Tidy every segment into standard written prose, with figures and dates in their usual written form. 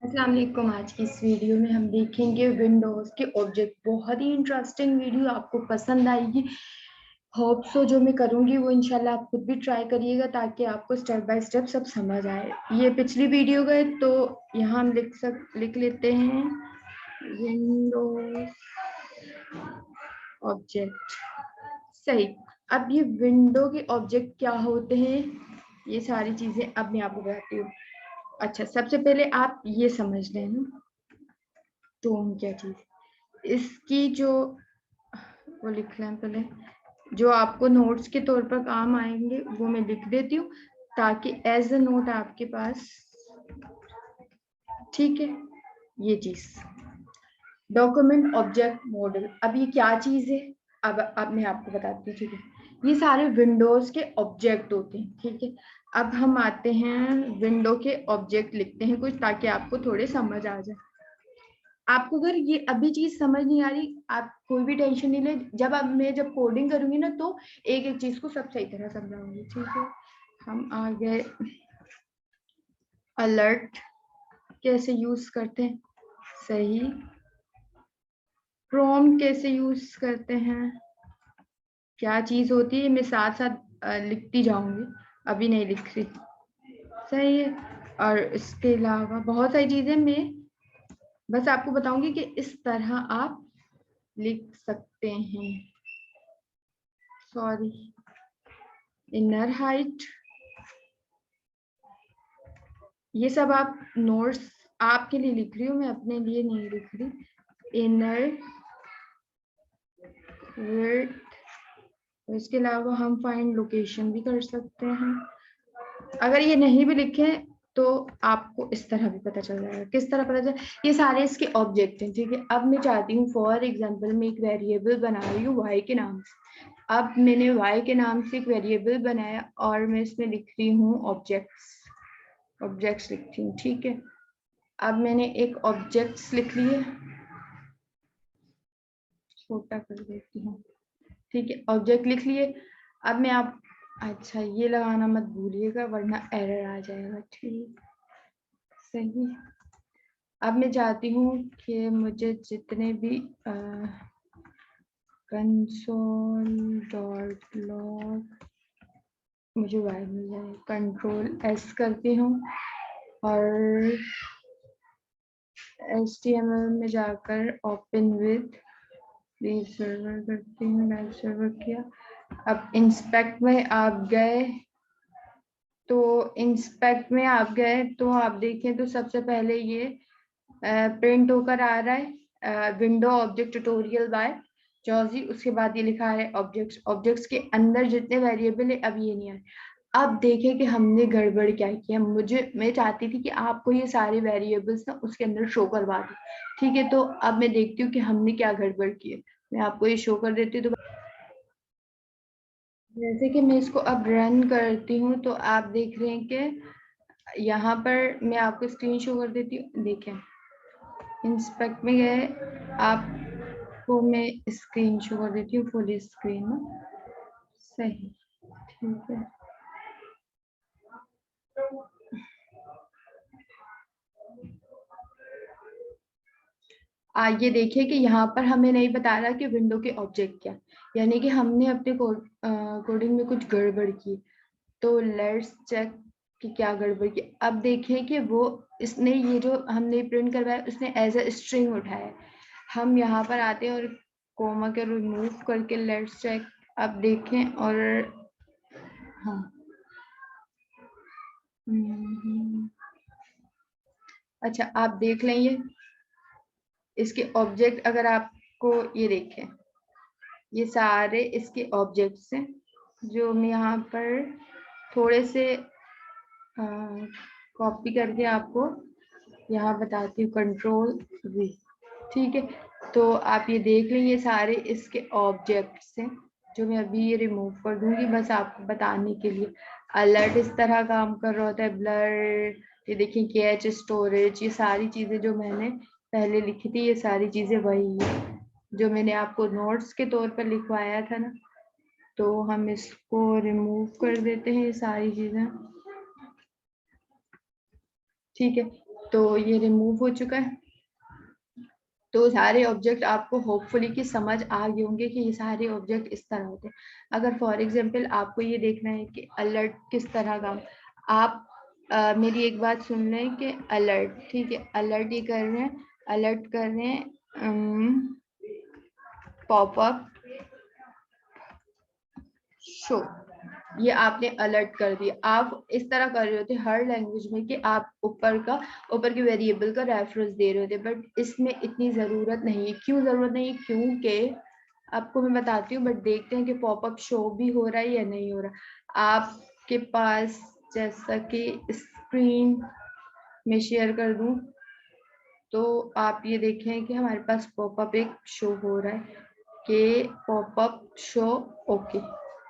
अस्सलाम वालेकुम। आज की इस वीडियो में हम देखेंगे विंडोज के ऑब्जेक्ट। बहुत ही इंटरेस्टिंग वीडियो, आपको पसंद आएगी। होप सो जो मैं करूंगी वो इंशाल्लाह आप खुद भी ट्राई करिएगा ताकि आपको स्टेप बाय स्टेप सब समझ आए। ये पिछली वीडियो गए तो यहाँ हम लिख लेते हैं विंडोज ऑब्जेक्ट। सही। अब ये विंडो के ऑब्जेक्ट क्या होते हैं, ये सारी चीजें अब मैं आपको बताती हूँ। अच्छा, सबसे पहले आप ये समझ लें ना, टोन क्या चीज, इसकी जो वो लिख लें पहले, जो आपको नोट्स के तौर पर काम आएंगे वो मैं लिख देती हूँ ताकि एज अ नोट आपके पास। ठीक है, ये चीज डॉक्यूमेंट ऑब्जेक्ट मॉडल। अब ये क्या चीज है, अब मैं आपको बताती हूँ। ठीक है, ये सारे विंडोज के ऑब्जेक्ट होते हैं। ठीक है, अब हम आते हैं विंडो के ऑब्जेक्ट लिखते हैं कुछ ताकि आपको थोड़े समझ आ जाए। आपको अगर ये अभी चीज समझ नहीं आ रही, आप कोई भी टेंशन नहीं ले। जब कोडिंग करूंगी ना तो एक एक चीज को सब सही तरह समझाऊंगी। ठीक है, हम आ गए अलर्ट कैसे यूज करते हैं, सही। प्रॉम्प्ट कैसे यूज करते हैं, क्या चीज होती है, मैं साथ साथ लिखती जाऊंगी, अभी नहीं लिख रही। सही है। और इसके अलावा बहुत सारी चीजें मैं बस आपको बताऊंगी कि इस तरह आप लिख सकते हैं। सॉरी, इनर हाइट, ये सब आप नोट्स आपके लिए लिख रही हूँ, मैं अपने लिए नहीं लिख रही। इनर विड्थ, इसके अलावा हम फाइंड लोकेशन भी कर सकते हैं। अगर ये नहीं भी लिखे तो आपको इस तरह भी पता चल जाएगा। किस तरह पता चल, ये सारे इसके ऑब्जेक्ट हैं। ठीक है, अब मैं चाहती हूँ फॉर एग्जांपल मैं एक वेरिएबल बना रही हूँ y के नाम से। अब मैंने y के नाम से एक वेरिएबल बनाया और मैं इसमें लिख रही हूँ ऑब्जेक्ट्स लिखती हूँ। ठीक है, अब मैंने एक ऑब्जेक्ट्स लिख लिए, छोटा कर देती हूँ। ठीक है, ऑब्जेक्ट लिख लिए। अब मैं आप अच्छा ये लगाना मत भूलिएगा वरना एरर आ जाएगा। ठीक, सही। अब मैं चाहती हूँ कि मुझे जितने भी कंसोल डॉट लॉग मुझे वाई मिल जाए, कंट्रोल एस करती हूँ और HTML में जाकर ओपन विद लाइव सर्वर करती हूँ। लाइव सर्वर किया। अब इंस्पेक्ट में आप गए तो आप देखें तो सबसे पहले ये प्रिंट होकर आ रहा है विंडो ऑब्जेक्ट ट्यूटोरियल बाय जॉजी। उसके बाद ये लिखा है ऑब्जेक्ट्स के अंदर जितने वेरिएबल है अब ये नहीं है। अब देखें कि हमने गड़बड़ क्या किया। मैं चाहती थी कि आपको ये सारे वेरिएबल्स ना उसके अंदर शो करवा दूं। ठीक है, तो अब मैं देखती हूँ कि हमने क्या गड़बड़ की है। मैं आपको ये शो कर देती हूँ। तो जैसे कि मैं इसको अब रन करती हूँ तो आप देख रहे हैं कि यहाँ पर मैं आपको स्क्रीन शो कर देती हूँ। देखें, इंस्पेक्ट में गए, आपको मैं स्क्रीन शो कर देती हूँ फुल स्क्रीन में। सही, ठीक है। ये देखिए कि यहाँ पर हमें नहीं बता रहा कि विंडो के ऑब्जेक्ट क्या, यानी कि हमने अपने कोडिंग में कुछ गड़बड़ की। तो लेट्स चेक कि क्या गड़बड़ की। अब देखें कि वो इसने ये जो हमने प्रिंट करवाया उसने एज अ स्ट्रिंग उठाया है। हम यहाँ पर आते हैं और कोमा के रिमूव करके लेट्स चेक। अब देखें और हाँ, अच्छा आप देख लें इसके ऑब्जेक्ट। अगर आपको ये देखें, ये सारे इसके ऑब्जेक्ट्स हैं जो मैं यहाँ पर थोड़े से कॉपी करके आपको यहाँ बताती हूँ। Control V। ठीक है, तो आप ये देख लें ये सारे इसके ऑब्जेक्ट्स हैं जो मैं अभी ये रिमूव कर दूंगी बस आपको बताने के लिए। अलर्ट इस तरह काम कर रहा होता है। ब्लर, ये देखिए कैच, स्टोरेज, ये सारी चीजें जो मैंने पहले लिखी थी ये सारी चीजें वही है जो मैंने आपको नोट्स के तौर पर लिखवाया था ना। तो हम इसको रिमूव कर देते हैं ये सारी चीजें। ठीक है, तो ये रिमूव हो चुका है। तो सारे ऑब्जेक्ट आपको होपफुली कि समझ आ गए होंगे कि ये सारे ऑब्जेक्ट इस तरह होते हैं। अगर फॉर एग्जांपल आपको ये देखना है कि अलर्ट किस तरह का, आप मेरी एक बात सुन लें कि अलर्ट, ठीक है, अलर्ट ये कर रहे हैं, अलर्ट कर रहे हैं पॉपअप शो, ये आपने अलर्ट कर दिया। आप इस तरह कर रहे होते हर लैंग्वेज में कि आप ऊपर के वेरिएबल का रेफरेंस दे रहे होते, बट इसमें इतनी ज़रूरत नहीं है। क्यों ज़रूरत नहीं है? क्योंकि आपको मैं बताती हूँ, बट देखते हैं कि पॉपअप शो भी हो रहा है या नहीं हो रहा। आपके पास जैसा कि स्क्रीन में शेयर कर दूं तो आप ये देखें कि हमारे पास पॉपअप एक शो हो रहा है कि पॉपअप शो ओके,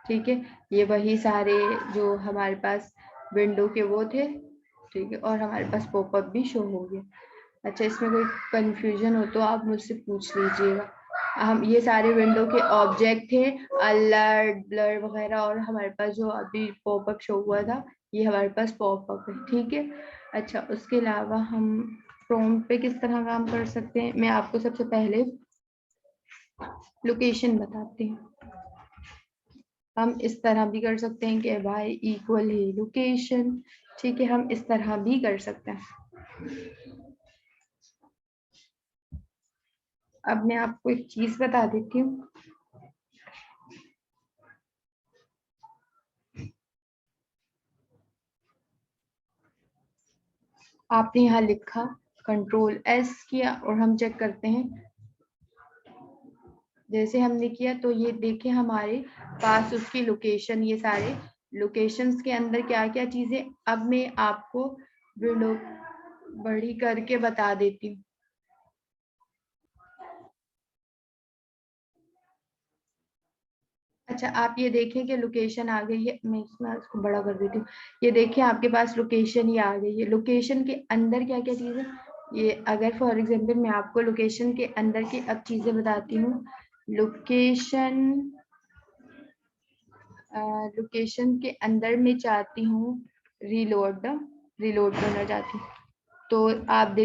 ठीक है। ये वही सारे जो हमारे पास विंडो के वो थे, ठीक है, और हमारे पास पॉपअप भी शो हो गया। अच्छा, इसमें कोई कंफ्यूजन हो तो आप मुझसे पूछ लीजिएगा। हम ये सारे विंडो के ऑब्जेक्ट थे, अलर्ट, ब्लर वगैरह, और हमारे पास जो अभी पॉपअप शो हुआ था ये हमारे पास पॉपअप है, ठीक है। अच्छा, उसके अलावा हम प्रॉम्प्ट पे किस तरह काम कर सकते हैं, मैं आपको सबसे पहले लोकेशन बताती हूँ। हम इस तरह भी कर सकते हैं कि भाई इक्वल है लोकेशन, ठीक है, हम इस तरह भी कर सकते हैं। अब मैं आपको एक चीज बता देती हूँ। आपने यहाँ लिखा, कंट्रोल एस किया, और हम चेक करते हैं। जैसे हमने किया तो ये देखें हमारे पास उसकी लोकेशन, ये सारे लोकेशंस के अंदर क्या क्या चीजें, अब मैं आपको विंडो बड़ी करके बता देती हूँ। अच्छा, आप ये देखें कि लोकेशन आ गई है, मैं इसको बड़ा कर देती हूँ। ये देखें आपके पास लोकेशन ही आ गई है। लोकेशन के अंदर क्या क्या चीजें, ये अगर फॉर एग्जांपल मैं आपको लोकेशन के अंदर की अब चीजें बताती हूँ। लोकेशन लोकेशन के अंदर मैं चाहती हूँ रीलोड, रीलोड करना चाहती हूँ, तो आप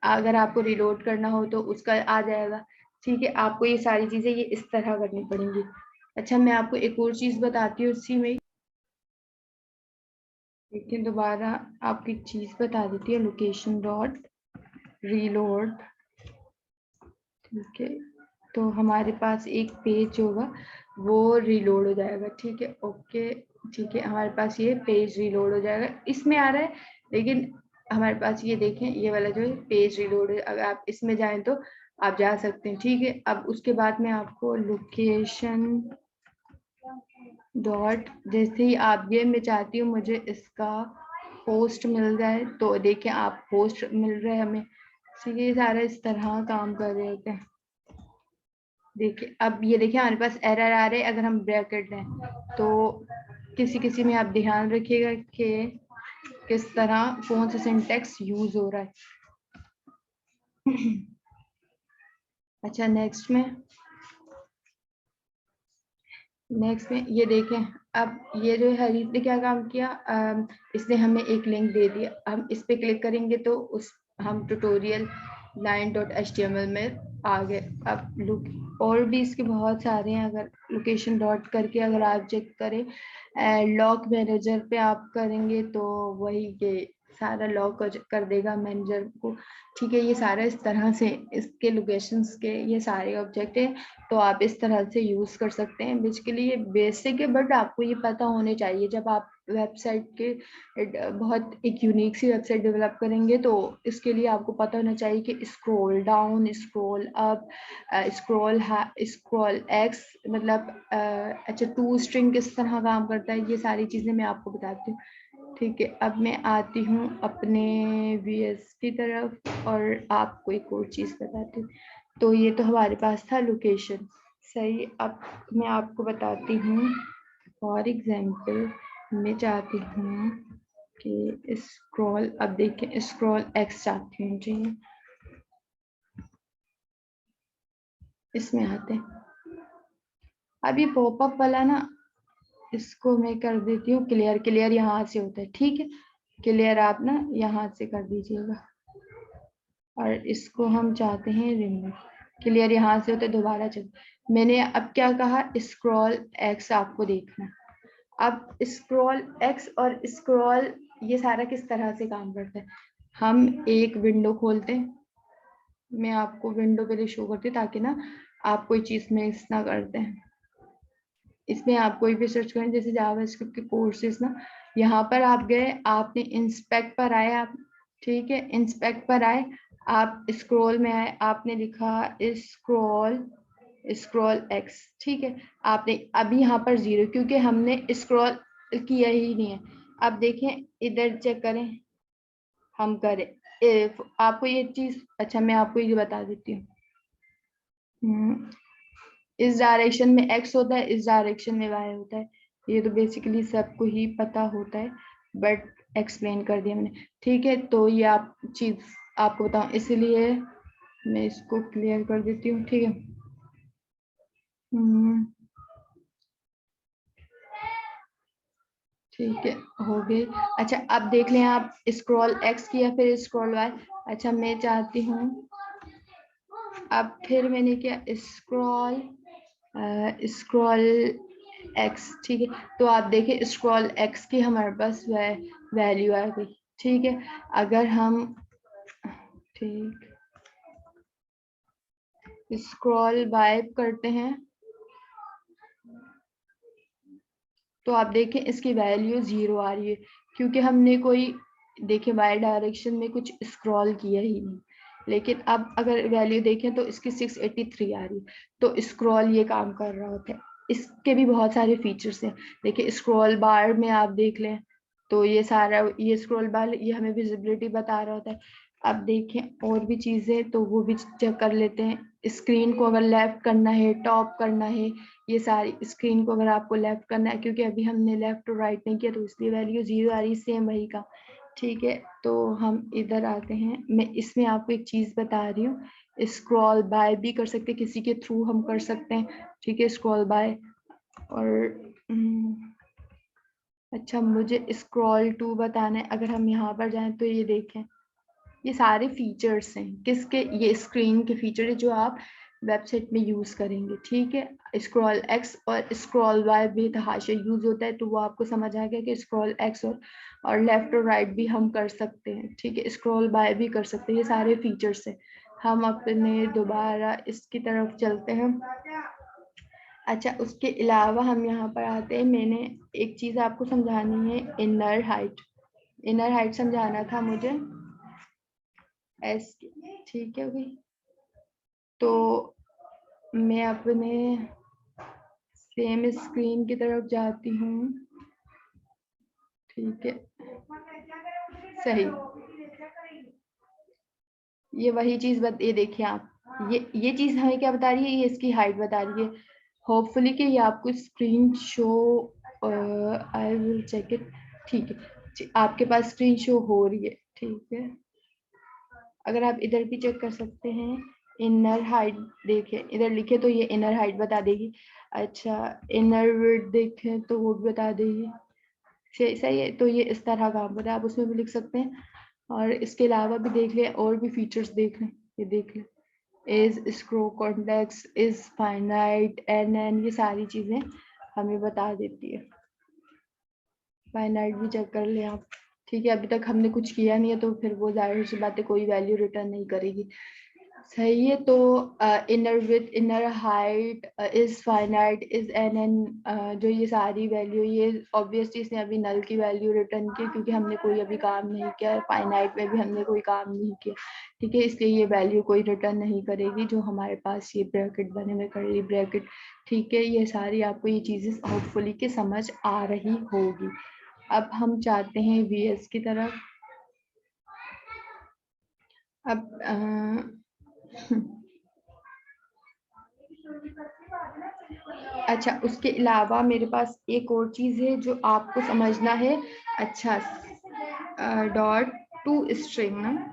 अगर आपको रीलोड करना हो तो उसका आ जाएगा, ठीक है। आपको ये सारी चीजें ये इस तरह करनी पड़ेंगी। अच्छा, मैं आपको एक और चीज बताती हूँ इसी में, लेकिन दोबारा आपकी चीज बता देती है, लोकेशन डॉट रीलोड, ठीक है। तो हमारे पास एक पेज होगा वो रीलोड हो जाएगा, ठीक है, ओके, ठीक है। हमारे पास ये पेज रीलोड हो जाएगा, इसमें आ रहा है, लेकिन हमारे पास ये देखें ये वाला जो है पेज रीलोड है। अगर आप इसमें जाएं तो आप जा सकते हैं, ठीक है। अब उसके बाद मैं आपको लोकेशन डॉट, जैसे ही आप ये, मैं चाहती हूँ मुझे इसका होस्ट मिल जाए, तो देखें आप होस्ट मिल रहा है हमें, ठीक है। ये सारा इस तरह काम कर रहे होते हैं। देखिए, अब ये देखिए हमारे पास एरर आ रहे हैं अगर हम ब्रैकेट लें तो। किसी किसी में आप ध्यान रखिएगा कि किस तरह कौन सा सिंटेक्स यूज हो रहा है। अच्छा, नेक्स्ट में ये देखें, अब ये जो हरीफ ने क्या काम किया, इसने हमें एक लिंक दे दिया, हम इस पे क्लिक करेंगे तो उस हम ट्यूटोरियल 9.html में आ गए। अब लुक और भी इसके बहुत सारे हैं, अगर लोकेशन डॉट करके अगर आप चेक करें लॉक मैनेजर पे आप करेंगे तो वही ये सारा लॉक कर देगा मैनेजर को, ठीक है। ये सारा इस तरह से इसके लोकेशंस के ये सारे ऑब्जेक्ट है, तो आप इस तरह से यूज कर सकते हैं। बेसिकली ये बेसिक है, बट आपको ये पता होने चाहिए जब आप वेबसाइट के बहुत एक यूनिक सी वेबसाइट डेवलप करेंगे, तो इसके लिए आपको पता होना चाहिए कि scroll down, scroll up, scroll x, मतलब अच्छा टू स्ट्रिंग किस तरह काम करता है, ये सारी चीजें मैं आपको बताती हूँ, ठीक है। अब मैं आती हूँ अपने वीएस की तरफ और आपको एक और चीज बताती हूँ। तो ये तो हमारे पास था लोकेशन, सही। अब मैं आपको बताती हूँ, फॉर एग्जांपल मैं चाहती हूँ कि स्क्रॉल, अब देखें स्क्रॉल एक्स चाहती हूँ जी, इसमें आते हैं। अब ये पॉपअप वाला ना, इसको मैं कर देती हूँ क्लियर, क्लियर यहाँ से होता है, ठीक है। क्लियर, आप ना यहाँ से कर दीजिएगा और इसको हम चाहते हैं रिमूव। क्लियर, यहाँ से होते दोबारा चल। मैंने अब क्या कहा, स्क्रॉल एक्स आपको देखना। अब स्क्रॉल एक्स और स्क्रॉल ये सारा किस तरह से काम करता है। हम एक विंडो खोलते हैं, मैं आपको विंडो पहले शो करती हूँ ताकि ना आप कोई चीज मिस ना करते हैं। इसमें आप कोई भी सर्च करें, जैसे जावास्क्रिप्ट के कोर्सेज ना, यहाँ पर आप गए, आपने इंस्पेक्ट पर आए आप, ठीक है, इंस्पेक्ट पर आए, आप स्क्रॉल में आए, आपने लिखा स्क्रॉल एक्स, ठीक है, आपने अभी यहाँ पर 0 क्योंकि हमने स्क्रॉल किया ही नहीं है। अब देखें इधर चेक करें, हम करें आपको ये चीज, अच्छा मैं आपको ये बता देती हूँ। इस डायरेक्शन में x होता है, इस डायरेक्शन में y होता है, ये तो बेसिकली सबको ही पता होता है, बट एक्सप्लेन कर दिया मैंने, ठीक है। तो ये आप चीज आपको बताऊं, इसलिए मैं इसको क्लियर कर देती हूँ, ठीक है। ठीक है, हो गए। अच्छा अब देख लें आप, स्क्रॉल x किया फिर स्क्रॉल y। अच्छा मैं चाहती हूँ, अब फिर मैंने क्या, स्क्रॉल एक्स, ठीक है। तो आप देखें स्क्रॉल एक्स की हमारे पास वैल्यू आ गई, ठीक है। अगर हम ठीक स्क्रॉल बाय करते हैं तो आप देखें इसकी वैल्यू 0 आ रही है, क्योंकि हमने कोई देखे वाई डायरेक्शन में कुछ स्क्रॉल किया ही नहीं। लेकिन अब अगर वैल्यू देखें तो इसकी 683 आ रही है, तो स्क्रॉल ये काम कर रहा होता है। इसके भी बहुत सारे फीचर्स हैं, देखिए स्क्रॉल बार में आप देख लें तो ये सारा, ये स्क्रॉल बार ये हमें विजिबिलिटी बता रहा होता है। अब देखें और भी चीजें तो वो भी चेक कर लेते हैं। स्क्रीन को अगर लेफ्ट करना है, टॉप करना है, ये सारी स्क्रीन को अगर आपको लेफ्ट करना है, क्योंकि अभी हमने लेफ्ट और राइट नहीं किया तो इसलिए वैल्यू 0 आ रही है, सेम वही का, ठीक है। तो हम इधर आते हैं, मैं इसमें आपको एक चीज बता रही हूँ, स्क्रॉल बाय भी कर सकते हैं, किसी के थ्रू हम कर सकते हैं, ठीक है, स्क्रॉल बाय। और अच्छा मुझे स्क्रॉल टू बताना है, अगर हम यहाँ पर जाएं तो ये देखें, ये सारे फीचर्स हैं किसके, ये स्क्रीन के फीचर है जो आप वेबसाइट में यूज करेंगे, ठीक है। स्क्रॉल एक्स और स्क्रॉल वाई भी तहाशा यूज होता है, तो वो आपको समझ आ गया कि स्क्रॉल एक्स और लेफ्ट और राइट भी हम कर सकते हैं, ठीक है, स्क्रॉल बाय भी कर सकते हैं, ये सारे फीचर्स हैं। हम अपने दोबारा इसकी तरफ चलते हैं। अच्छा उसके अलावा हम यहाँ पर आते हैं, मैंने एक चीज आपको समझानी है, इनर हाइट। इनर हाइट समझाना था मुझे एस, ठीक है भाई। तो मैं अपने सेम स्क्रीन की तरफ जाती हूँ, ठीक है, सही, ये वही चीज ये देखिए आप, ये चीज हमें क्या बता रही है, ये इसकी हाइट बता रही है। होपफुली कि ये आपको screen show, I will check it, ठीक है, आपके पास स्क्रीन शो हो रही है, ठीक है। अगर आप इधर भी चेक कर सकते हैं, इनर हाइट देखें, इधर लिखे तो ये इनर हाइट बता देगी। अच्छा इनर विड्थ देखें तो वो भी बता देगी, सही है। तो ये इस तरह काम होता है, आप उसमें भी लिख सकते हैं। और इसके अलावा भी देख लें, और भी फीचर्स देख लें, ये देख लें, is escrow contacts is finite an ये सारी चीजें हमें बता देती है। फाइनाइट भी चेक कर लें आप, ठीक है। अभी तक हमने कुछ किया नहीं है तो फिर वो जाहिर सी बात है कोई वैल्यू रिटर्न नहीं करेगी, सही है। तो inner with, inner height, is finite, is an जो ये सारी वैल्यू, ये ऑब्वियसली इसने अभी नल की वैल्यू रिटर्न की क्योंकि हमने कोई अभी काम नहीं किया, फाइनाइट में भी हमने कोई काम नहीं किया, ठीक है, इसलिए ये वैल्यू कोई रिटर्न नहीं करेगी जो हमारे पास ये ब्रैकेट बने हुए कर्ली ब्रैकेट, ठीक है। ये सारी आपको ये चीजें होपफुली के समझ आ रही होगी। अब हम चाहते हैं VS की तरफ। अब अच्छा उसके अलावा मेरे पास एक और चीज है जो आपको समझना है। अच्छा डॉट टू स्ट्रिंग ना,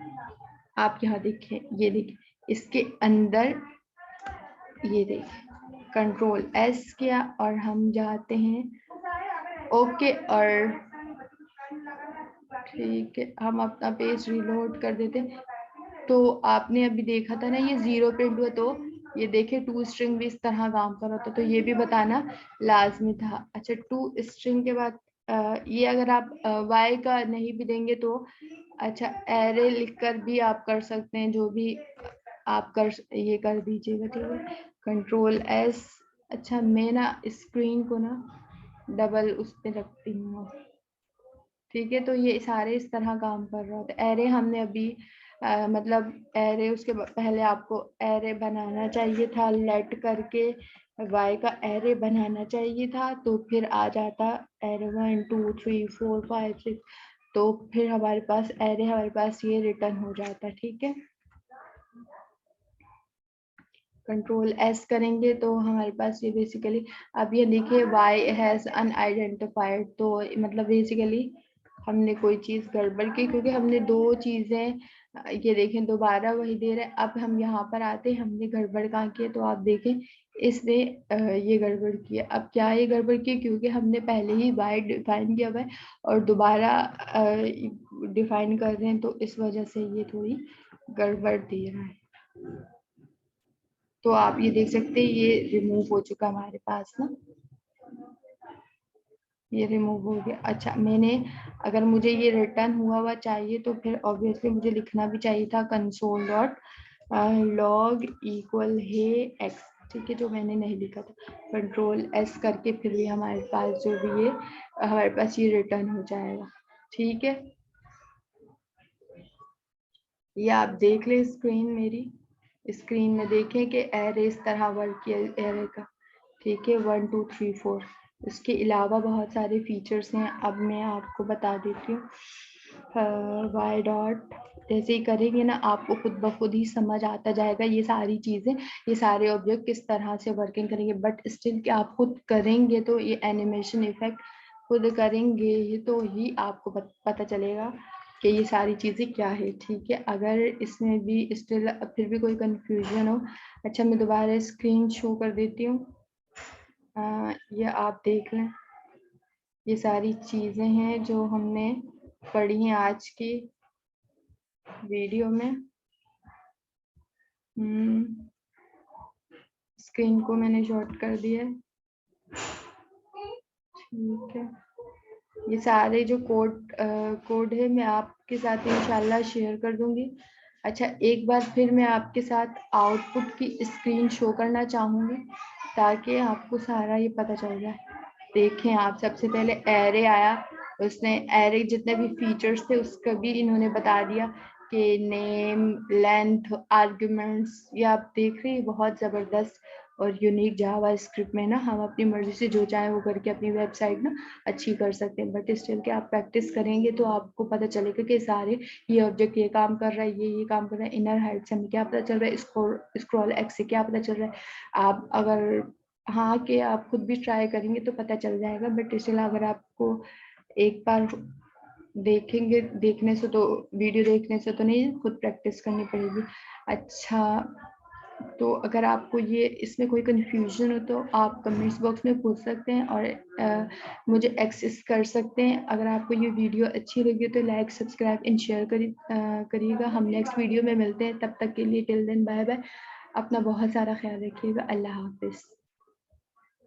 आप यहाँ देखें, ये देखें, इसके अंदर ये देखें, कंट्रोल S किया और हम जाते हैं ओके, और ठीक है, हम अपना पेज रिलोड कर देते हैं। तो आपने अभी देखा था ना ये 0 प्रिंट हुआ, तो ये देखिए टू स्ट्रिंग भी इस तरह काम कर रहा था, तो ये भी बताना लाजमी था। अच्छा, टू स्ट्रिंग के बाद ये अगर आप y का नहीं भी देंगे तो अच्छा एरे लिखकर भी आप कर सकते हैं, जो भी आप ये कर दीजिएगा। ठीक है, कंट्रोल एस। अच्छा, मैं ना स्क्रीन को ना डबल उस पे रखती हूँ। ठीक है, तो ये सारे इस तरह काम कर रहा होता है। एरे हमने अभी मतलब एरे उसके पहले आपको एरे बनाना चाहिए था, लेट करके y का एरे बनाना चाहिए था, तो फिर आ जाता एरे 1 2 3 4 5 6, तो फिर हमारे पास एरे हमारे पास ये रिटर्न हो जाता। ठीक है, कंट्रोल एस करेंगे तो हमारे पास ये बेसिकली, अब ये देखिए y हैज़ अनआइडेंटिफाइड, तो मतलब बेसिकली हमने कोई चीज़ गड़बड़ की, क्योंकि हमने दो चीज़ें, ये देखें दोबारा वही दे रहे हैं। अब हम यहाँ पर आते हैं, हमने गड़बड़ कहाँ की है, तो आप देखें इसने ये गड़बड़ की है। अब क्या ये गड़बड़ की, क्योंकि हमने पहले ही y डिफाइन किया हुआ है और दोबारा डिफाइन कर रहे हैं, तो इस वजह से ये थोड़ी गड़बड़ दे रहा है। तो आप ये देख सकते हैं ये रिमूव हो चुका हमारे पास ना, ये रिमूव हो गया। अच्छा, मैंने अगर मुझे ये रिटर्न हुआ चाहिए तो फिर ऑब्वियसली मुझे लिखना भी चाहिए था कंसोल डॉट लॉग इक्वल है एक्स। ठीक है, जो मैंने नहीं लिखा था, कंट्रोल एस करके फिर भी हमारे पास जो भी है हमारे पास ये रिटर्न हो जाएगा। ठीक है, ये आप देख लें स्क्रीन, मेरी स्क्रीन में देखें कि एरे इस तरह वर्क किया एरे का। ठीक है, 1 2 3 4, इसके अलावा बहुत सारे फीचर्स हैं, अब मैं आपको बता देती हूँ। वाई डॉट जैसे ही करेंगे ना, आपको खुद ब खुद ही समझ आता जाएगा ये सारी चीज़ें, ये सारे ऑब्जेक्ट किस तरह से वर्किंग करेंगे। बट स्टिल कि आप खुद करेंगे तो ये एनिमेशन इफेक्ट खुद करेंगे तो ही आपको पता चलेगा कि ये सारी चीज़ें क्या है। ठीक है, अगर इसमें भी स्टिल फिर भी कोई कंफ्यूजन हो, अच्छा मैं दोबारा स्क्रीन शो कर देती हूँ। ये आप देख लें, ये सारी चीज़ें हैं जो हमने पढ़ी हैं आज की वीडियो में। स्क्रीन को मैंने शॉर्ट कर दिया है। ठीक है, ये सारे जो कोड है मैं आपके साथ इंशाल्लाह शेयर कर दूंगी। अच्छा, एक बार फिर मैं आपके साथ आउटपुट की स्क्रीन शो करना चाहूँगी ताकि आपको सारा ये पता चल जाए। देखें आप, सबसे पहले एरे आया, उसने एरे जितने भी फीचर्स थे उसका भी इन्होंने बता दिया कि नेम, लेंथ, आर्ग्यूमेंट्स, ये आप देख रहे हैं बहुत ज़बरदस्त और यूनिक जावा स्क्रिप्ट में ना हम अपनी मर्जी से जो चाहें वो करके अपनी वेबसाइट ना अच्छी कर सकते हैं। बट स्टिल के आप प्रैक्टिस करेंगे तो आपको पता चलेगा कि सारे ये ऑब्जेक्ट ये काम कर रहा है, ये काम कर रहा है, इनर हाइट से हमें क्या पता चल रहा है, स्क्रॉल एक्स से क्या पता चल रहा है। आप अगर हाँ कि आप खुद भी ट्राई करेंगे तो पता चल जाएगा। बट स्टिल अगर आपको एक बार देखेंगे, देखने से तो वीडियो देखने से तो नहीं, खुद प्रैक्टिस करनी पड़ेगी। अच्छा, तो अगर आपको ये इसमें कोई कन्फ्यूजन हो तो आप कमेंट्स बॉक्स में पूछ सकते हैं और मुझे एक्सेस कर सकते हैं। अगर आपको ये वीडियो अच्छी लगी तो लाइक, सब्सक्राइब एंड शेयर करिएगा। हम नेक्स्ट वीडियो में मिलते हैं, तब तक के लिए टिल देन बाय बाय। अपना बहुत सारा ख्याल रखिएगा। अल्लाह हाफिज़।